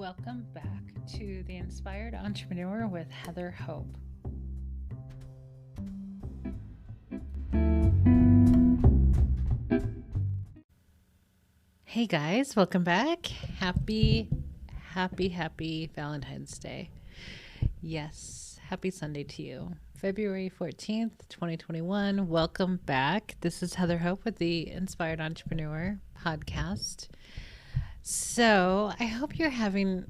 Welcome back to The Inspired Entrepreneur with Heather Hope. Hey guys, welcome back. Happy Valentine's Day. Yes, happy Sunday to you. February 14th, 2021. Welcome back. This is Heather Hope with the Inspired Entrepreneur podcast. So I hope you're having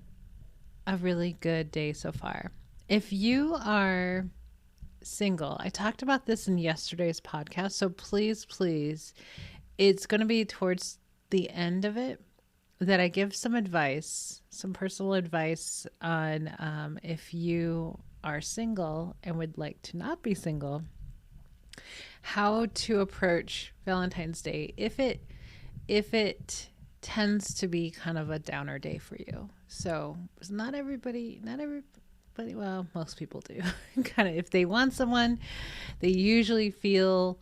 a really good day so far. If you are single, I talked about this in yesterday's podcast, so please, it's going to be towards the end of it that I give some advice, some personal advice on if you are single and would like to not be single, how to approach Valentine's Day if it tends to be kind of a downer day for you. So not everybody, well, most people do. Kind of, if they want someone, they usually feel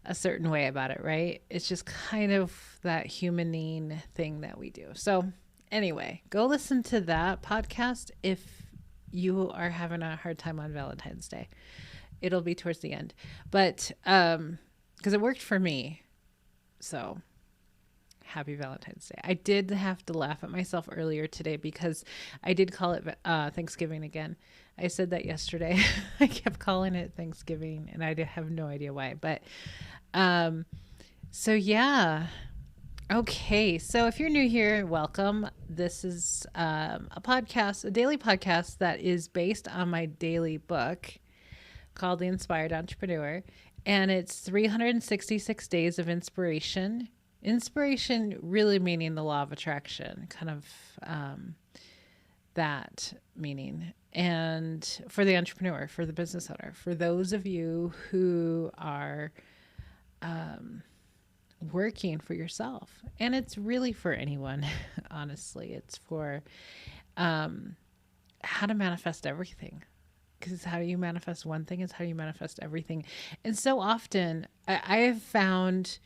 a certain way about it, right? It's just kind of that humanine thing that we do. So anyway, go listen to that podcast if you are having a hard time on Valentine's Day. It'll be towards the end. But because it worked for me. So happy Valentine's Day. I did have to laugh at myself earlier today because I did call it Thanksgiving again. I said that yesterday. I kept calling it Thanksgiving and I have no idea why. But so yeah. Okay. So if you're new here, welcome. This is a podcast, a daily podcast that is based on my daily book called The Inspired Entrepreneur. And it's 366 days of inspiration. Inspiration really meaning the law of attraction, kind of that meaning. And for the entrepreneur, for the business owner, for those of you who are working for yourself. And it's really for anyone, honestly. It's for how to manifest everything. Because how you manifest one thing is how you manifest everything. And so often I have found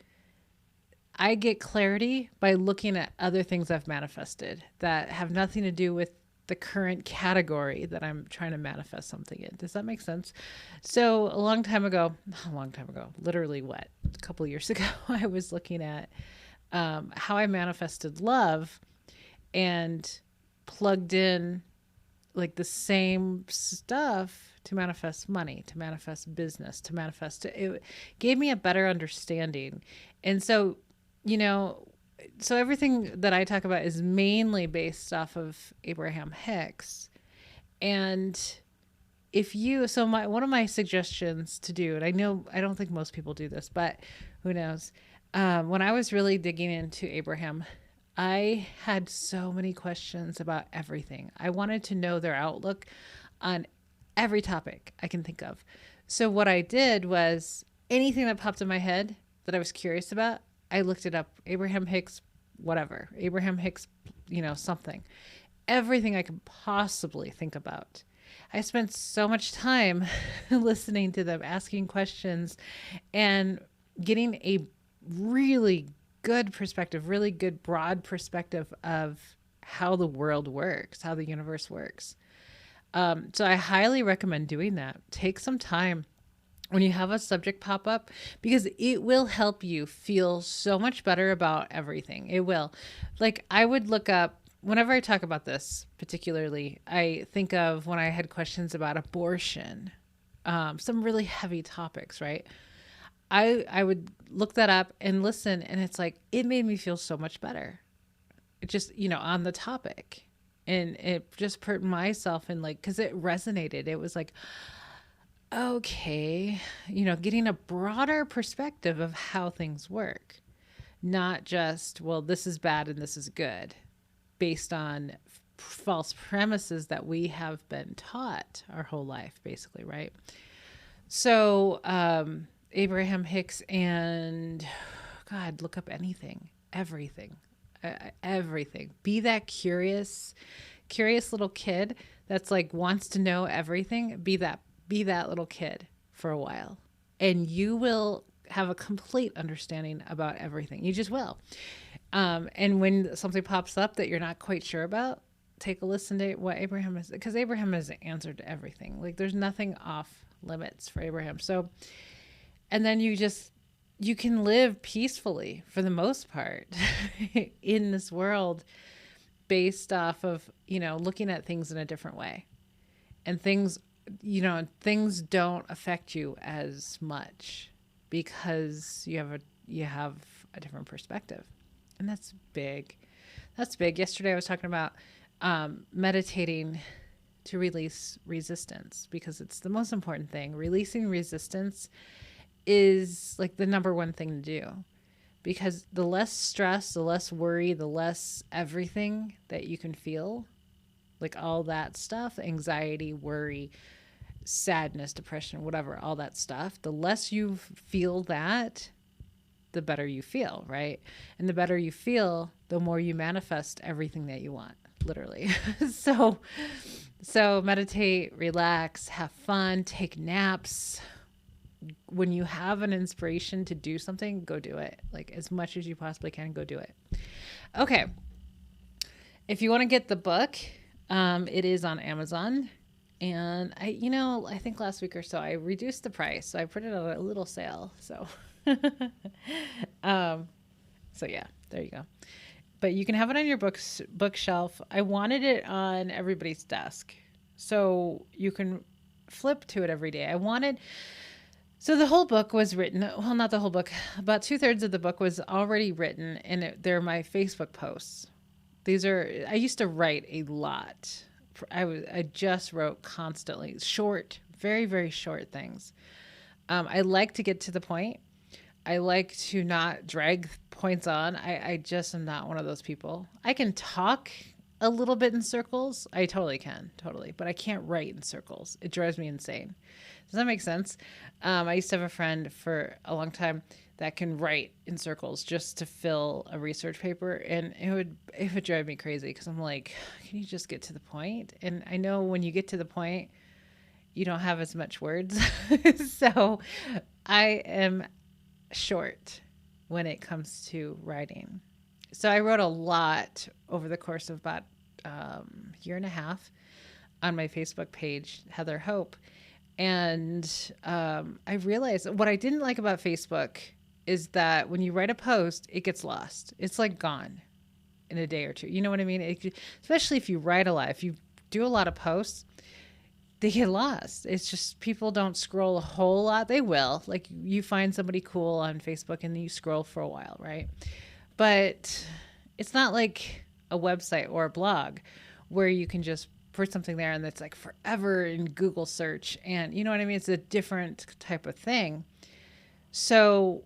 I get clarity by looking at other things I've manifested that have nothing to do with the current category that I'm trying to manifest something in. Does that make sense? So a long time ago, literally what? A couple years ago, I was looking at how I manifested love and plugged in like the same stuff to manifest money, to manifest business, to manifest. It gave me a better understanding. And so, so everything that I talk about is mainly based off of Abraham Hicks. And one of my suggestions to do, and I don't think most people do this, but who knows? When I was really digging into Abraham, I had so many questions about everything. I wanted to know their outlook on every topic I can think of. So what I did was anything that popped in my head that I was curious about, I looked it up. Abraham Hicks, whatever. Abraham Hicks, something. Everything I could possibly think about. I spent so much time listening to them, asking questions, and getting a really good perspective, really good broad perspective of how the world works, how the universe works. So I highly recommend doing that. Take some time when you have a subject pop up, because it will help you feel so much better about everything. It will. Like I would look up, whenever I talk about this particularly, I think of when I had questions about abortion, some really heavy topics, right? I would look that up and listen, and it's like, it made me feel so much better. It just, on the topic. And it just put myself in because it resonated. It was like, okay, getting a broader perspective of how things work, not just, well, this is bad and this is good based on false premises that we have been taught our whole life, basically. Right. So, Abraham Hicks and God, look up everything. Be that curious little kid that's wants to know everything. Be that little kid for a while, and you will have a complete understanding about everything. You just will. And when something pops up that you're not quite sure about, take a listen to what Abraham is, because Abraham has answered everything. Like there's nothing off limits for Abraham. So, and then you can live peacefully for the most part in this world based off of, looking at things in a different way. And things don't affect you as much because you have a different perspective. And that's big. That's big. Yesterday I was talking about meditating to release resistance, because it's the most important thing. Releasing resistance is like the number one thing to do, because the less stress, the less worry, the less everything that you can feel, like all that stuff, anxiety, worry, sadness, depression, whatever, all that stuff, the less you feel that, the better you feel, right? And the better you feel, the more you manifest everything that you want, literally. So meditate, relax, have fun, take naps. When you have an inspiration to do something, go do it. Like as much as you possibly can, go do it. Okay. If you want to get the book, it is on Amazon. And I think last week or so I reduced the price. So I put it on a little sale. So, so yeah, there you go. But you can have it on your bookshelf. I wanted it on everybody's desk, so you can flip to it every day. So the whole book was written, well, not the whole book, about 2/3 of the book was already written, and they're my Facebook posts. I used to write a lot. I just wrote constantly, short, very, very short things. I like to get to the point. I like to not drag points on. I just am not one of those people. I can talk a little bit in circles. I totally can, totally. But I can't write in circles. It drives me insane. Does that make sense? I used to have a friend for a long time that can write in circles just to fill a research paper. And it would drive me crazy, because I'm like, can you just get to the point? And I know when you get to the point, you don't have as much words. So I am short when it comes to writing. So I wrote a lot over the course of about year and a half on my Facebook page, Heather Hope. And I realized what I didn't like about Facebook is that when you write a post, it gets lost. It's like gone in a day or two. You know what I mean? Especially if you write a lot. If you do a lot of posts, they get lost. It's just people don't scroll a whole lot. They will. Like you find somebody cool on Facebook and you scroll for a while, right? But it's not like a website or a blog where you can just put something there and it's like forever in Google search. And you know what I mean? It's a different type of thing. So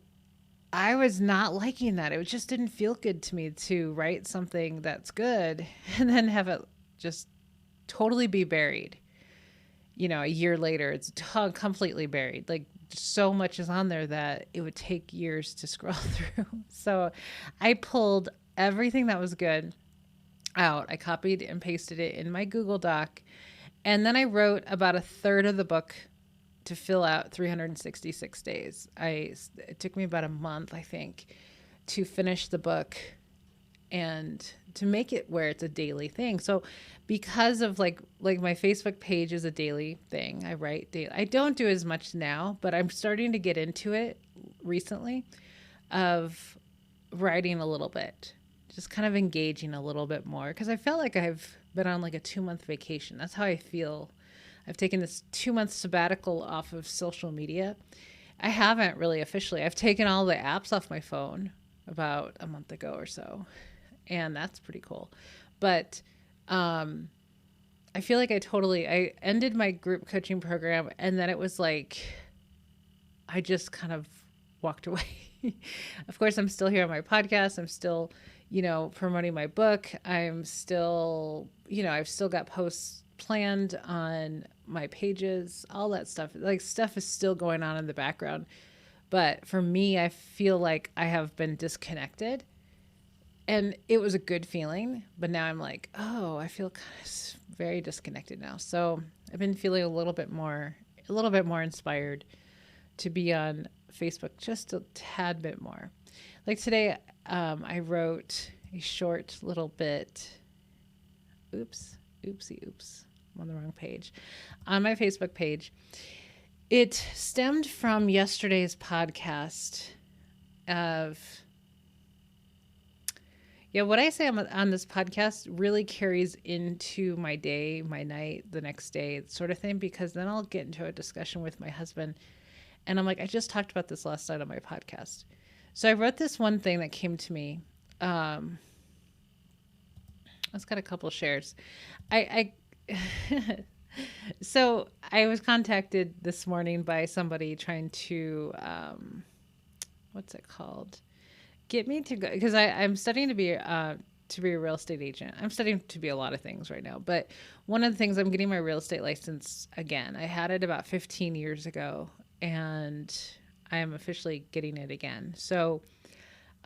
I was not liking that. It just didn't feel good to me to write something that's good and then have it just totally be buried. A year later, it's completely buried. Like so much is on there that it would take years to scroll through. So I pulled everything that was good out. I copied and pasted it in my Google Doc. And then I wrote about 1/3 of the book to fill out 366 days. It took me about a month, I think, to finish the book and to make it where it's a daily thing. So because of like my Facebook page is a daily thing, I write daily. I don't do as much now, but I'm starting to get into it recently of writing a little bit, just kind of engaging a little bit more, because I felt like I've been on like a 2-month vacation. That's how I feel. I've taken this 2-month sabbatical off of social media. I haven't really officially. I've taken all the apps off my phone about a month ago or so. And that's pretty cool. But I feel like I ended my group coaching program, and then it was like I just kind of walked away. Of course, I'm still here on my podcast. I'm still, promoting my book. I'm still, I've still got posts planned on my pages, all that stuff. Like stuff is still going on in the background. But for me, I feel like I have been disconnected. And it was a good feeling, but now I'm like, oh, I feel kind of very disconnected now. So I've been feeling a little bit more inspired to be on Facebook, just a tad bit more. Like today, I wrote a short little bit Oops. I'm on the wrong page. On my Facebook page. It stemmed from yesterday's podcast of, yeah, what I say on this podcast really carries into my day, my night, the next day, sort of thing, because then I'll get into a discussion with my husband. And I'm like, I just talked about this last night on my podcast. So I wrote this one thing that came to me. It's got a couple shares. I So I was contacted this morning by somebody trying to, what's it called? Get me to go, because I'm studying to be a real estate agent. I'm studying to be a lot of things right now, but one of the things, I'm getting my real estate license again. I had it about 15 years ago, and I am officially getting it again. So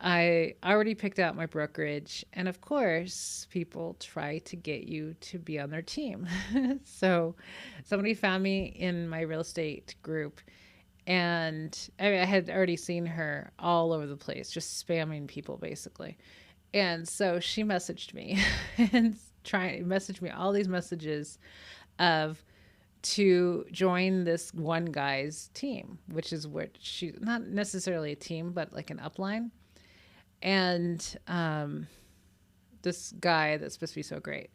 I already picked out my brokerage, and of course, people try to get you to be on their team. So somebody found me in my real estate group, and I had already seen her all over the place, just spamming people basically. And so she messaged me and messaged me all these messages of to join this one guy's team, which is what she, not necessarily a team, but like an upline. And this guy that's supposed to be so great.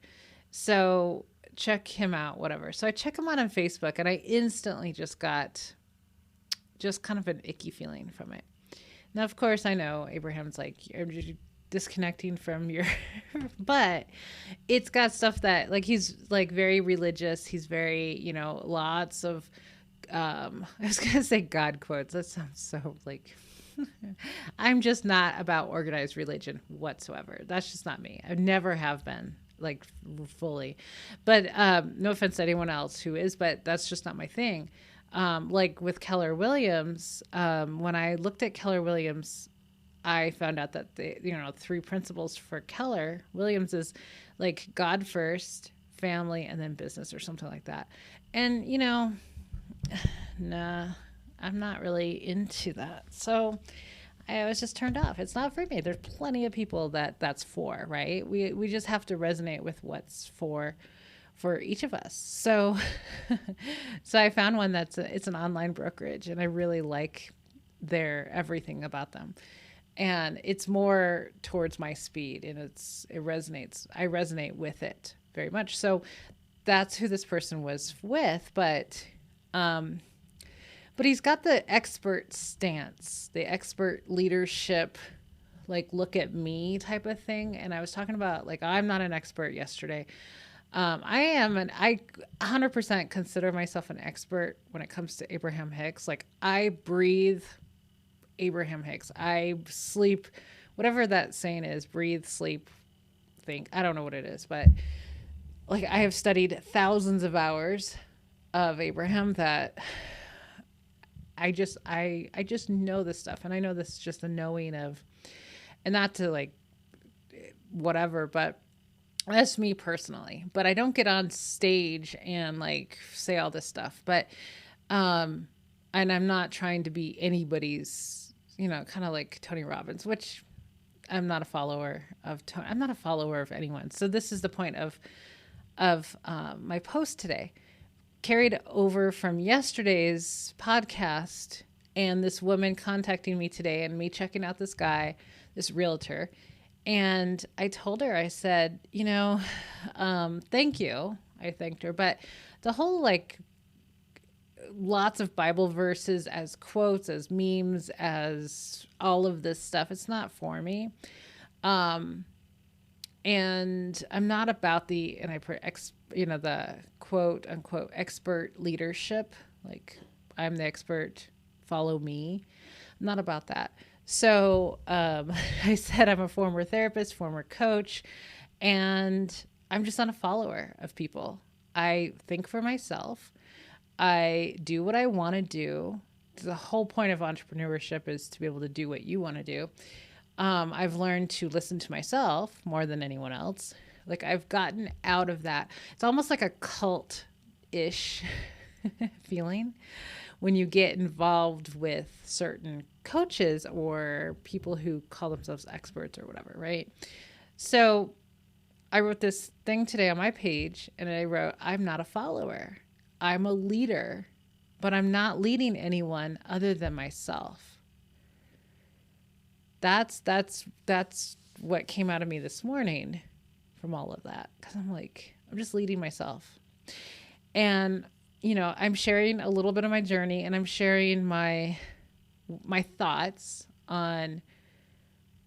So check him out, whatever. So I check him out on Facebook, and I instantly just got just kind of an icky feeling from it. Now, of course, I know Abraham's like, you're disconnecting from your, but it's got stuff that, like, he's like very religious. He's very, lots of, I was going to say God quotes. That sounds so like, I'm just not about organized religion whatsoever. That's just not me. I never have been, like, fully. But no offense to anyone else who is, but that's just not my thing. Like with Keller Williams, when I looked at Keller Williams, I found out that the 3 principles for Keller Williams is like God first, family, and then business, or something like that. And nah, I'm not really into that. So I was just turned off. It's not for me. There's plenty of people that's for, right? We just have to resonate with what's for each of us. So I found one it's an online brokerage, and I really like everything about them. And it's more towards my speed, and it resonates. I resonate with it very much. So that's who this person was with, but he's got the expert stance, the expert leadership, like, look at me type of thing. And I was talking about, like, I'm not an expert yesterday. I 100% consider myself an expert when it comes to Abraham Hicks. Like, I breathe Abraham Hicks. I sleep, whatever that saying is, breathe, sleep, think. I don't know what it is, but like, I have studied thousands of hours of Abraham that I just know this stuff. And I know this is just a knowing of, and not to like whatever, but that's me personally. But I don't get on stage and like say all this stuff. But and I'm not trying to be anybody's, kind of like Tony Robbins, which I'm not a follower of. I'm not a follower of anyone. So this is the point of my post today, carried over from yesterday's podcast, and this woman contacting me today, and me checking out this guy, this realtor. And I told her, I said, thank you. I thanked her. But the whole, like, lots of Bible verses as quotes, as memes, as all of this stuff, it's not for me. And I'm not about the quote unquote expert leadership. Like, I'm the expert, follow me. I'm not about that. So I said I'm a former therapist, former coach, and I'm just not a follower of people. I think for myself. I do what I want to do. The whole point of entrepreneurship is to be able to do what you want to do. I've learned to listen to myself more than anyone else. Like, I've gotten out of that. It's almost like a cult-ish feeling when you get involved with certain coaches or people who call themselves experts or whatever, right? So I wrote this thing today on my page, and I wrote, I'm not a follower. I'm a leader, but I'm not leading anyone other than myself. That's what came out of me this morning from all of that. Because I'm like, I'm just leading myself. And, I'm sharing a little bit of my journey, and I'm sharing my thoughts on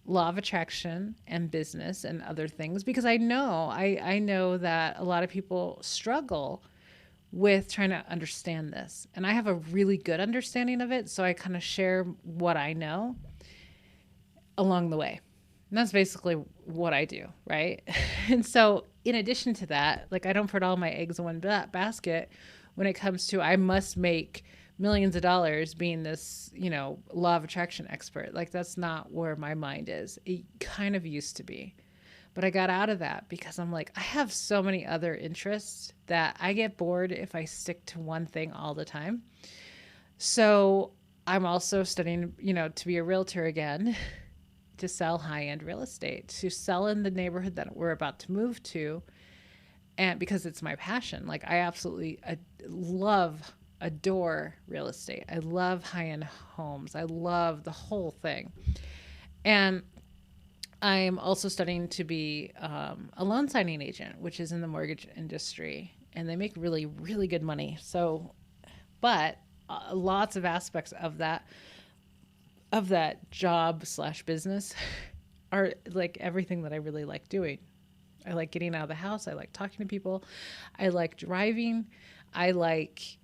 law of attraction and business and other things, because I know that a lot of people struggle with trying to understand this. And I have a really good understanding of it. So I kind of share what I know along the way. And that's basically what I do, right? And so in addition to that, like, I don't put all my eggs in one basket when it comes to I must make millions of dollars being this, law of attraction expert. Like, that's not where my mind is. It kind of used to be. But I got out of that because I'm like, I have so many other interests that I get bored if I stick to one thing all the time. So I'm also studying, to be a realtor again, to sell high-end real estate, to sell in the neighborhood that we're about to move to. And because it's my passion, like, I absolutely adore real estate. I love high-end homes. I love the whole thing. And I'm also studying to be a loan signing agent, which is in the mortgage industry, and they make really, really good money. So, but lots of aspects of that job / business are like everything that I really like doing. I like getting out of the house. I like talking to people. I like driving. I like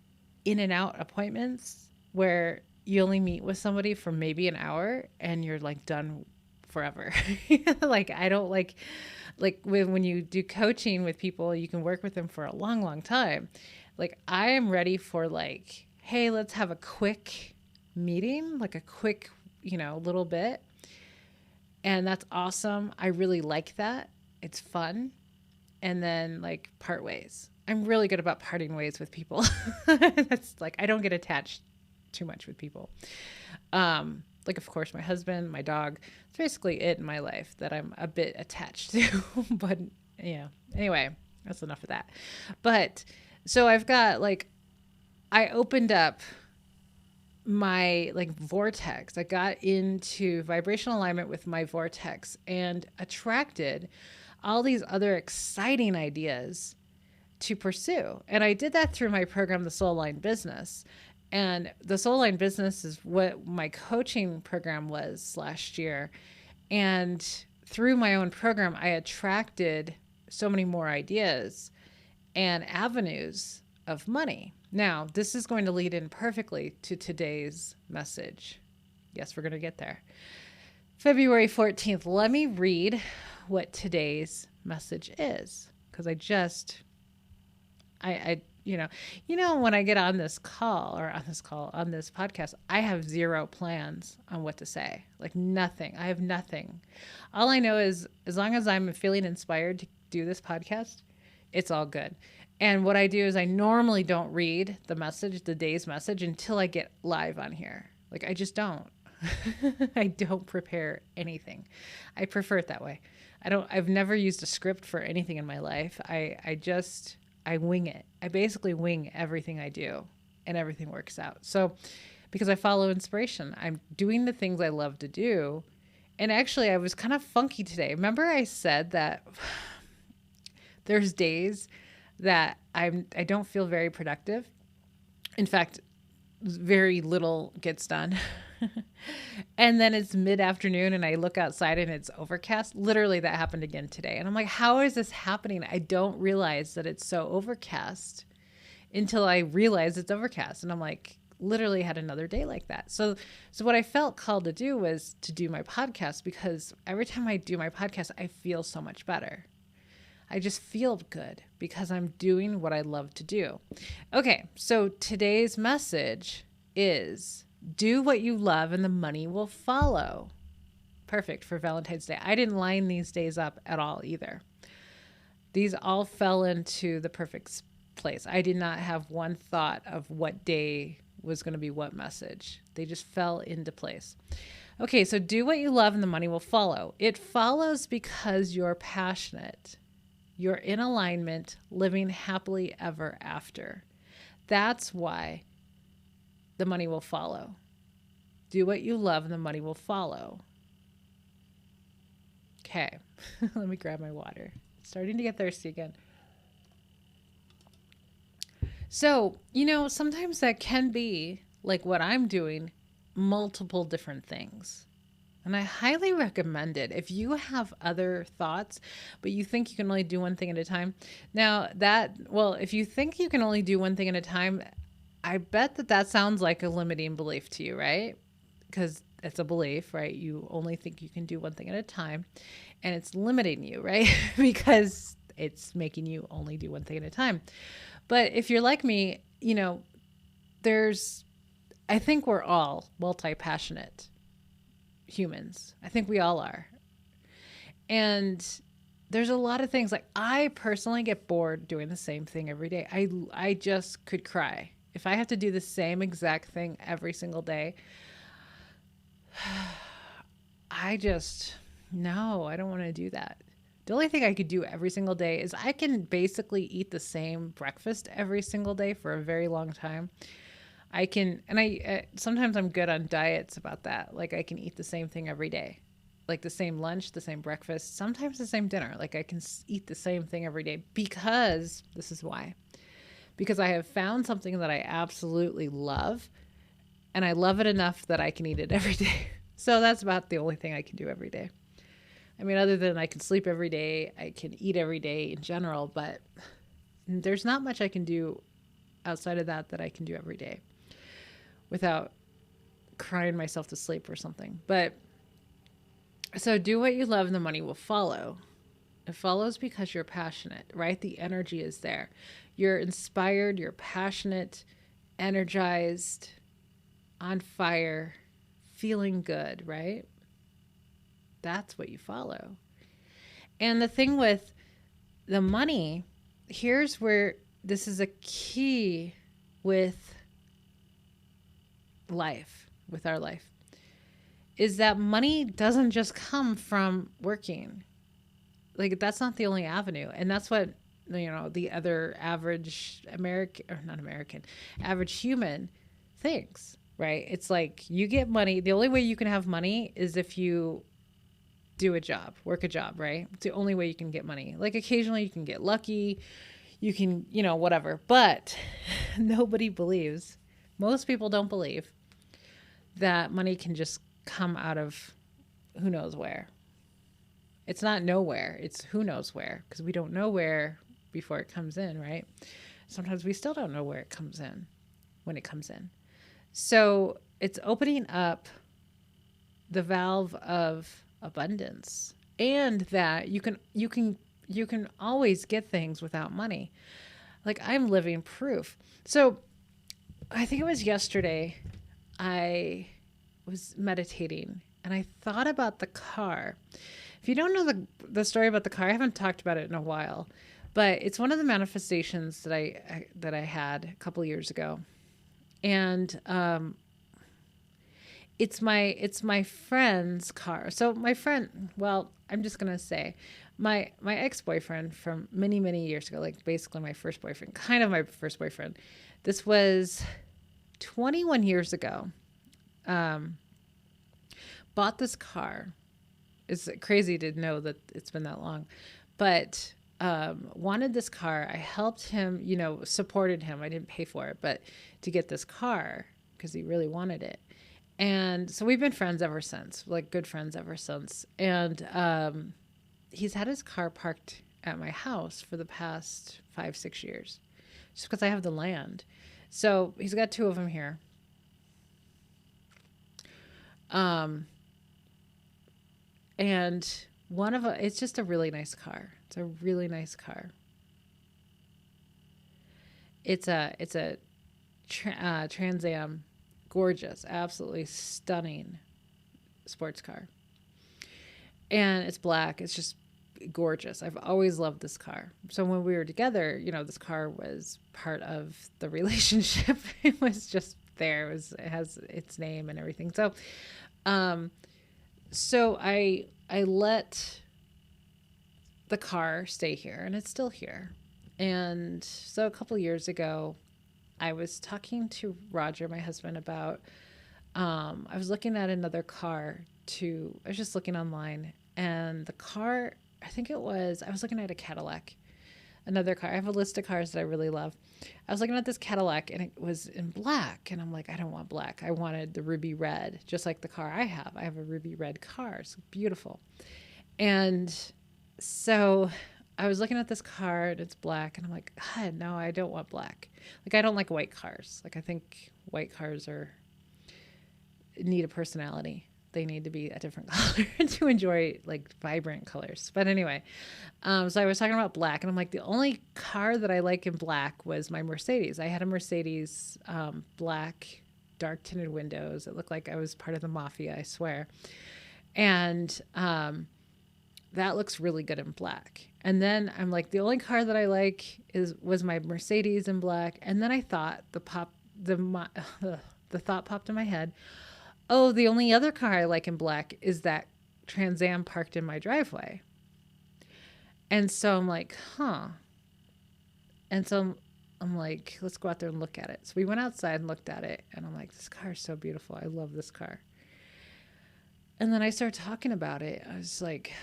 in and out appointments where you only meet with somebody for maybe an hour and you're like done forever. Like, I don't like when you do coaching with people, you can work with them for a long, long time. Like, I am ready for like, hey, let's have a quick meeting, like a quick, little bit. And that's awesome. I really like that. It's fun. And then like part ways. I'm really good about parting ways with people. That's like, I don't get attached too much with people. Like, of course, my husband, my dog, it's basically it in my life that I'm a bit attached to. But yeah, anyway, that's enough of that. But so I've got like, I opened up my like vortex. I got into vibrational alignment with my vortex and attracted all these other exciting ideas to pursue. And I did that through my program, The Soul Aligned Business. And the Soul Aligned Business is what my coaching program was last year. And through my own program, I attracted so many more ideas and avenues of money. Now, this is going to lead in perfectly to today's message. Yes, we're going to get there. February 14th. Let me read what today's message is, because I when I get on this podcast, I have zero plans on what to say, like nothing. I have nothing. All I know is as long as I'm feeling inspired to do this podcast, it's all good. And what I do is I normally don't read the day's message until I get live on here. Like, I just don't. I don't prepare anything. I prefer it that way. I've never used a script for anything in my life. I wing it. I basically wing everything I do, and everything works out. So, because I follow inspiration, I'm doing the things I love to do. And actually, I was kind of funky today. Remember I said that there's days that I don't feel very productive. In fact, very little gets done. And then it's mid-afternoon and I look outside and it's overcast. Literally, that happened again today. And I'm like, how is this happening? I don't realize that it's so overcast until I realize it's overcast. And I'm like, literally had another day like that. So what I felt called to do was to do my podcast, because every time I do my podcast, I feel so much better. I just feel good because I'm doing what I love to do. Okay, so today's message is do what you love and the money will follow. Perfect for Valentine's Day. I didn't line these days up at all either. These all fell into the perfect place. I did not have one thought of what day was going to be what message. They just fell into place. Okay, so do what you love and the money will follow. It follows because you're passionate. you're in alignment, living happily ever after. That's why the money will follow. Do what you love and the money will follow. Okay, let me grab my water. Starting to get thirsty again. So, sometimes that can be like what I'm doing, multiple different things. And I highly recommend it if you have other thoughts, but you think you can only do one thing at a time. Now, if you think you can only do one thing at a time, I bet that sounds like a limiting belief to you, right? Because it's a belief, right? You only think you can do one thing at a time, and it's limiting you, right? Because it's making you only do one thing at a time. But if you're like me, I think we're all multi-passionate humans. I think we all are. And there's a lot of things, like I personally get bored doing the same thing every day. I just could cry. If I have to do the same exact thing every single day, no, I don't want to do that. The only thing I could do every single day is I can basically eat the same breakfast every single day for a very long time. Sometimes I'm good on diets about that. Like I can eat the same thing every day, like the same lunch, the same breakfast, sometimes the same dinner. Like I can eat the same thing every day because this is why. Because I have found something that I absolutely love, and I love it enough that I can eat it every day. So that's about the only thing I can do every day. I mean, other than I can sleep every day, I can eat every day in general, but there's not much I can do outside of that I can do every day without crying myself to sleep or something. But so do what you love and the money will follow. It follows because you're passionate, right? The energy is there. You're inspired, you're passionate, energized, on fire, feeling good, right? That's what you follow. And the thing with the money, here's where this is a key with life, with our life, is that money doesn't just come from working. Like that's not the only avenue. And that's what, the other average average human thinks, right? It's like you get money. The only way you can have money is if you work a job, right? It's the only way you can get money. Like occasionally you can get lucky, you can, whatever, but nobody believes, most people don't believe that money can just come out of who knows where. It's not nowhere, it's who knows where, because we don't know where before it comes in, right? Sometimes we still don't know where it comes in when it comes in. So it's opening up the valve of abundance, and that you can always get things without money. Like I'm living proof. So I think it was yesterday I was meditating and I thought about the car. If you don't know the story about the car, I haven't talked about it in a while, but it's one of the manifestations that I had a couple years ago. And it's my friend's car. So my friend, well, I'm just going to say my ex-boyfriend from many, many years ago, like basically my first boyfriend, kind of my first boyfriend. This was 21 years ago. Bought this car. It's crazy to know that it's been that long, but wanted this car. I helped him, supported him. I didn't pay for it, but to get this car because he really wanted it. And so we've been friends ever since, like good friends ever since. And he's had his car parked at my house for the past 5-6 years, just because I have the land. So he's got 2 of them here. And one of them, it's just a really nice car. It's a really nice car. It's a Trans Am, gorgeous, absolutely stunning sports car. And it's black. It's just gorgeous. I've always loved this car. So when we were together, this car was part of the relationship. It was just there. It has its name and everything. So, so I let the car stay here, and it's still here. And so a couple years ago, I was talking to Roger, my husband, about I was looking at another car I was just looking online, and the car, I think it was, I was looking at a Cadillac, another car. I have a list of cars that I really love. I was looking at this Cadillac and it was in black. And I'm like, I don't want black. I wanted the ruby red, just like the car I have. I have a ruby red car. It's beautiful. And so I was looking at this car and it's black. And I'm like, God, no, I don't want black. Like, I don't like white cars. Like, I think white cars need a personality. They need to be a different color to enjoy like vibrant colors. But anyway, so I was talking about black, and I'm like, the only car that I like in black was my Mercedes. I had a Mercedes black, dark tinted windows. It looked like I was part of the mafia, I swear. And that looks really good in black. And then I'm like, the only car that I like was my Mercedes in black. And then I thought the thought popped in my head. Oh, the only other car I like in black is that Trans Am parked in my driveway. And so I'm like, huh. And so I'm like, let's go out there and look at it. So we went outside and looked at it. And I'm like, this car is so beautiful. I love this car. And then I started talking about it. I was like,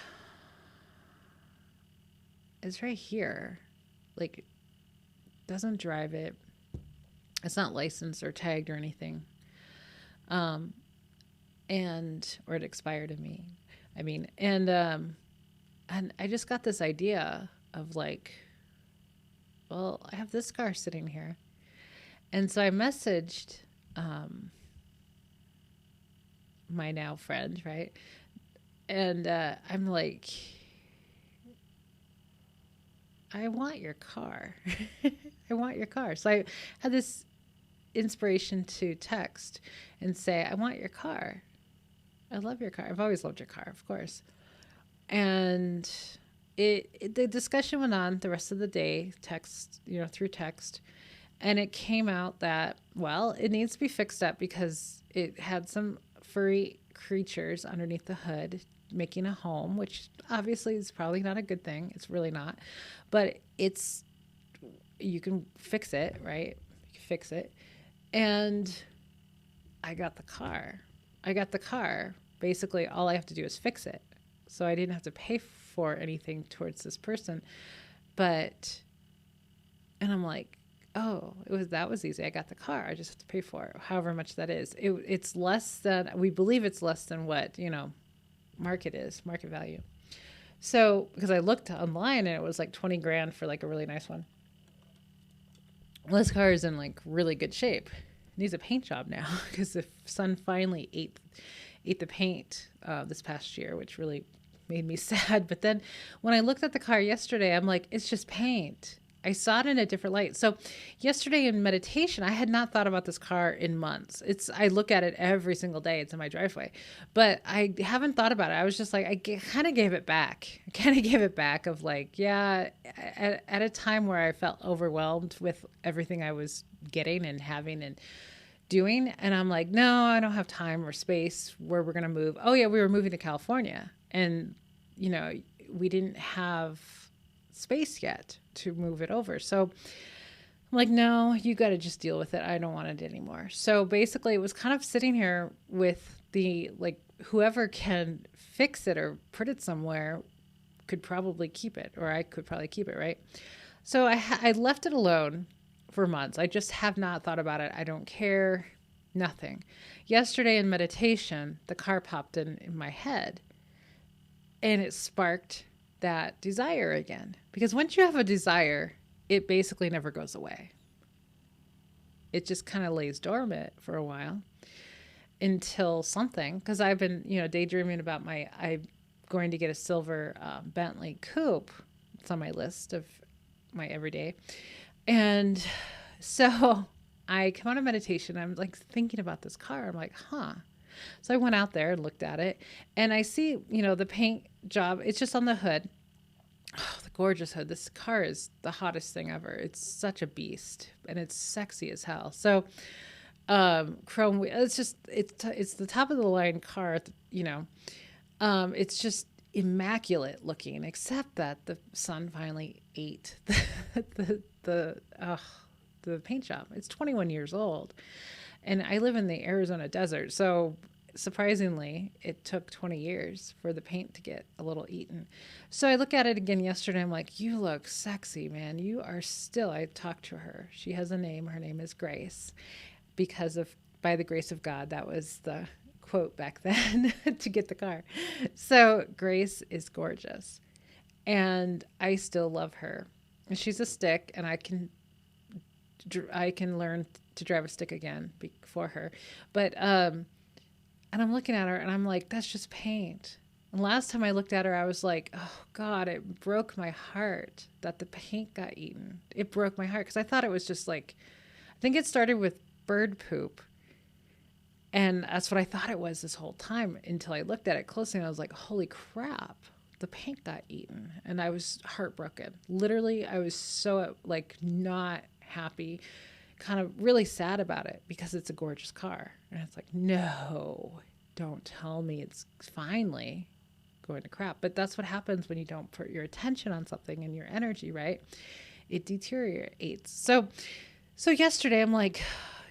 it's right here. Like, doesn't drive it. It's not licensed or tagged or anything. Or it expired in me. And I just got this idea of like, well, I have this car sitting here. And so I messaged my now friend, right? And I'm like, I want your car. I want your car. So I had this inspiration to text and say, I want your car. I love your car. I've always loved your car, of course. And the discussion went on the rest of the day, through text. And it came out that, well, it needs to be fixed up because it had some furry creatures underneath the hood making a home, which obviously is probably not a good thing. It's really not. But you can fix it, right? You can fix it. And I got the car. Basically, all I have to do is fix it. So I didn't have to pay for anything towards this person. And I'm like, oh, that was easy. I got the car. I just have to pay for it, however much that is. It's less than, we believe it's less than what, market value. So, because I looked online and it was like 20 grand for like a really nice one. Well, this car is in like really good shape. It needs a paint job now because the sun finally ate the paint this past year, which really made me sad. But then when I looked at the car yesterday, I'm like, it's just paint. I saw it in a different light. So yesterday in meditation, I had not thought about this car in months. I look at it every single day. It's in my driveway, but I haven't thought about it. I was just like, I kind of gave it back. Of like, yeah, at a time where I felt overwhelmed with everything I was getting and having and doing. And I'm like, no, I don't have time or space where we're going to move. Oh yeah, we were moving to California and, we didn't have space yet to move it over. So I'm like, no, you got to just deal with it. I don't want it anymore. So basically it was kind of sitting here with whoever can fix it or put it somewhere could probably keep it, or I could probably keep it. Right. So I left it alone for months. I just have not thought about it. I don't care. Nothing. Yesterday in meditation, the car popped in my head and it sparked that desire again. Because once you have a desire, it basically never goes away. It just kind of lays dormant for a while until something, because I've been, daydreaming about I'm going to get a silver Bentley coupe. It's on my list of my everyday. And so I come out of meditation. I'm like thinking about this car. I'm like, huh. So I went out there and looked at it and I see, the paint job, it's just on the hood. Oh, the gorgeous hood. This car is the hottest thing ever. It's such a beast and it's sexy as hell. So, chrome, it's the top of the line car, it's just, immaculate looking, except that the son finally ate the paint job. It's 21 years old, and I live in the Arizona desert, so surprisingly, it took 20 years for the paint to get a little eaten. So I look at it again yesterday. I'm like, you look sexy, man. You are still. I talked to her. She has a name. Her name is Grace, because of by the grace of God. That was the quote back then to get the car. So Grace is gorgeous, and I still love her. And she's a stick, and I can learn to drive a stick again before her. But and I'm looking at her and I'm like, that's just paint. And last time I looked at her, I was like, oh God, it broke my heart that the paint got eaten. It broke my heart because I thought it was just like, I think it started with bird poop. And that's what I thought it was this whole time until I looked at it closely and I was like, holy crap, the paint got eaten. And I was heartbroken. Literally, I was so like not happy, kind of really sad about it because it's a gorgeous car. And it's like, no, don't tell me it's finally going to crap. But that's what happens when you don't put your attention on something and your energy, right? It deteriorates. So yesterday I'm like,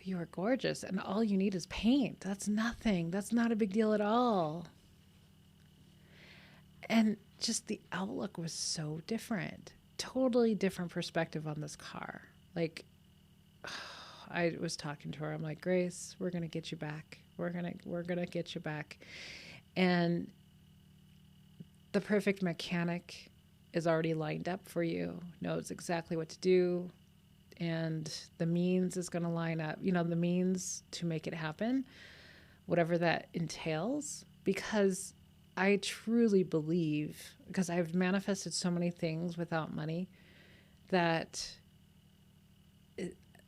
you are gorgeous and all you need is paint. That's nothing. That's not a big deal at all. And just the outlook was so different. Totally different perspective on this car. Like, I was talking to her. I'm like, Grace, we're gonna get you back. We're gonna get you back. And the perfect mechanic is already lined up for you. Knows exactly what to do, and the means is gonna line up. You know, the means to make it happen, whatever that entails. Because I truly believe, because I've manifested so many things without money, that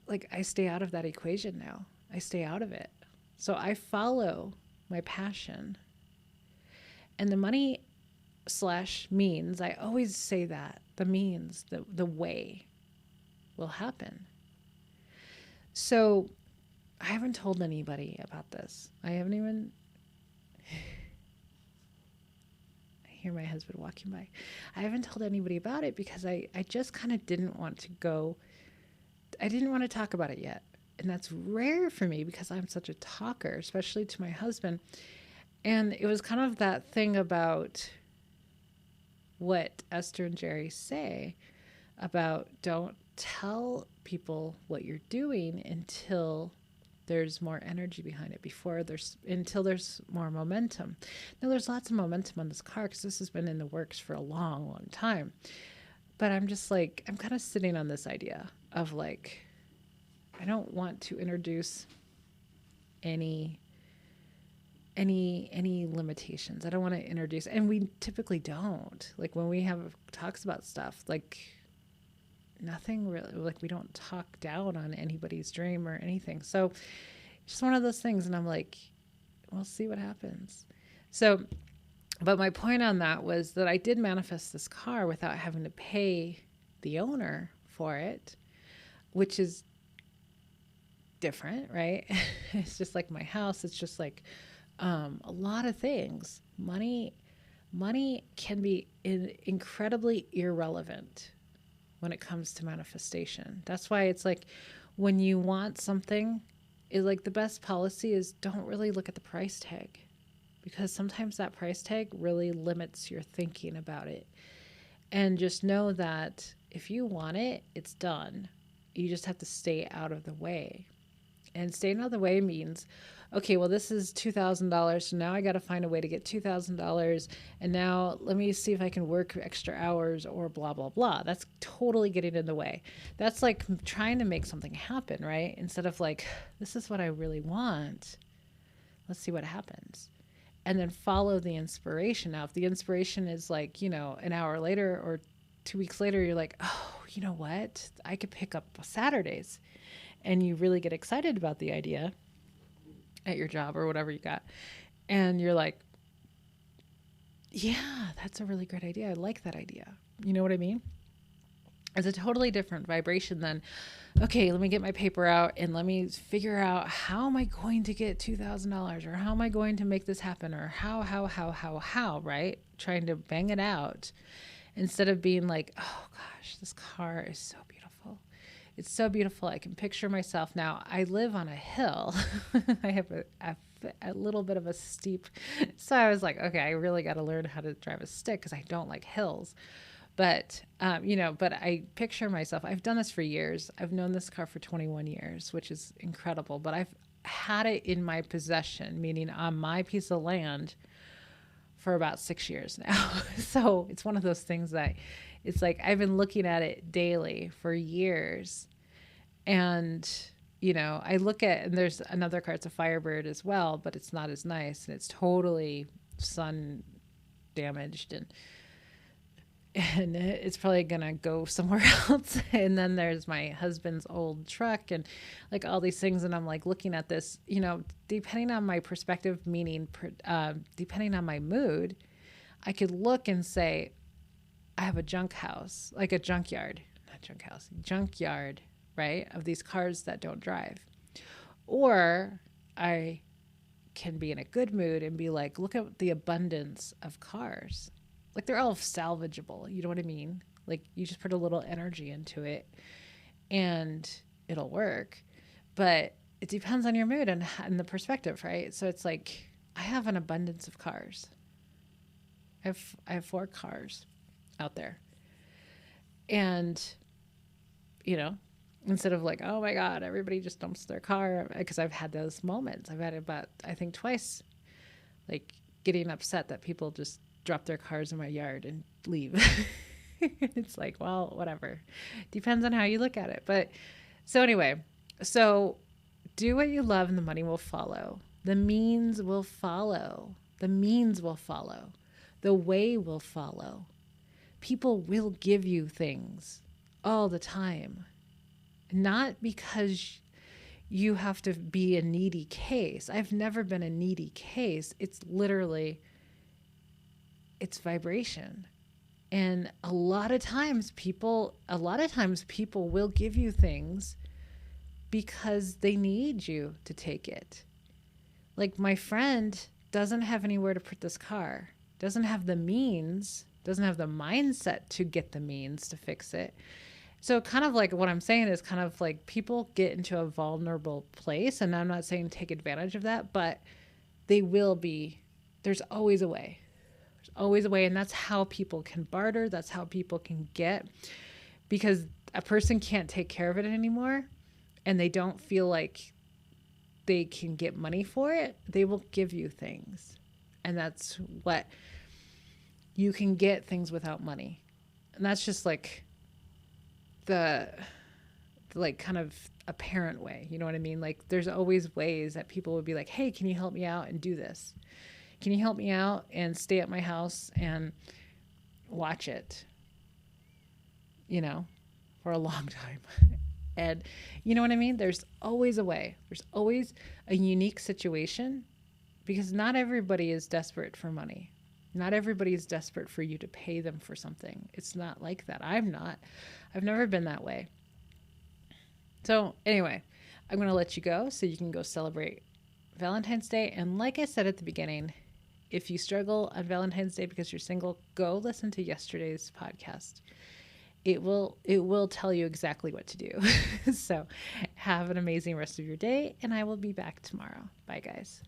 like I stay out of that equation now. I stay out of it. So I follow my passion. And the money / means, I always say that, the means, the way will happen. So I haven't told anybody about this. I haven't even, I hear my husband walking by. I haven't told anybody about it because I just kind of didn't want to go. I didn't want to talk about it yet. And that's rare for me because I'm such a talker, especially to my husband. And it was kind of that thing about what Esther and Jerry say about don't tell people what you're doing until there's more energy behind it, until there's more momentum. Now, there's lots of momentum on this car because this has been in the works for a long, long time. But I'm just like, I'm kind of sitting on this idea of like, I don't want to introduce any limitations. I don't want to introduce, and we typically don't. Like when we have talks about stuff, like nothing really, like we don't talk down on anybody's dream or anything. So it's just one of those things. And I'm like, we'll see what happens. So, but my point on that was that I did manifest this car without having to pay the owner for it, which is different, right? It's just like my house. It's just like a lot of things. Money can be incredibly irrelevant when it comes to manifestation. That's why it's like when you want something, like the best policy is don't really look at the price tag, because sometimes that price tag really limits your thinking about it. And just know that if you want it, it's done. You just have to stay out of the way. And staying out of the way means, okay, well, this is $2,000. So now I got to find a way to get $2,000. And now let me see if I can work extra hours or blah, blah, blah. That's totally getting in the way. That's like trying to make something happen, right? Instead of like, this is what I really want. Let's see what happens. And then follow the inspiration. Now, if the inspiration is like, you know, an hour later or 2 weeks later, you're like, oh, you know what? I could pick up Saturdays. And you really get excited about the idea at your job or whatever you got. And you're like, yeah, that's a really great idea. I like that idea. You know what I mean? It's a totally different vibration than, okay, let me get my paper out and let me figure out how am I going to get $2,000 or how am I going to make this happen or how, right? Trying to bang it out instead of being like, oh gosh, this car is so beautiful. It's so beautiful. I can picture myself now. I live on a hill. I have a little bit of a steep. So I was like, okay, I really got to learn how to drive a stick because I don't like hills. But, but I picture myself, I've done this for years. I've known this car for 21 years, which is incredible, but I've had it in my possession, meaning on my piece of land for about 6 years now. So it's one of those things that it's like, I've been looking at it daily for years. And, I look at, and there's another car, it's a Firebird as well, but it's not as nice and it's totally sun damaged and it's probably gonna go somewhere else. And then there's my husband's old truck and like all these things, and I'm like looking at this, depending on my perspective, meaning depending on my mood, I could look and say I have a junk house, like a junkyard, not junk house, junkyard, right, of these cars that don't drive. Or I can be in a good mood and be like, look at the abundance of cars. Like they're all salvageable. You know what I mean? Like you just put a little energy into it and it'll work. But it depends on your mood and the perspective, right? So it's like, I have an abundance of cars. I have 4 cars out there. And, instead of like, oh my God, everybody just dumps their car. Because I've had those moments. I've had it about, I think twice, like getting upset that people just drop their cars in my yard and leave. It's like, well, whatever. Depends on how you look at it. But so anyway, so do what you love and the money will follow. The means will follow. The means will follow. The way will follow. People will give you things all the time. Not because you have to be a needy case. I've never been a needy case. It's literally, it's vibration. And a lot of times people will give you things because they need you to take it. Like my friend doesn't have anywhere to put this car, doesn't have the means, doesn't have the mindset to get the means to fix it. So kind of like what I'm saying is kind of like people get into a vulnerable place, and I'm not saying take advantage of that, but they will be, there's always a way. There's always a way. And that's how people can barter. That's how people can get, because a person can't take care of it anymore and they don't feel like they can get money for it. They will give you things. And that's what you can get, things without money. And that's just like the like kind of apparent way, you know what I mean? Like there's always ways that people would be like, hey, can you help me out and do this? Can you help me out and stay at my house and watch it, for a long time? And you know what I mean? There's always a way. There's always a unique situation, because not everybody is desperate for money. Not everybody is desperate for you to pay them for something. It's not like that. I'm not. I've never been that way. So anyway, I'm going to let you go so you can go celebrate Valentine's Day. And like I said at the beginning, if you struggle on Valentine's Day because you're single, go listen to yesterday's podcast. It will tell you exactly what to do. So have an amazing rest of your day, and I will be back tomorrow. Bye, guys.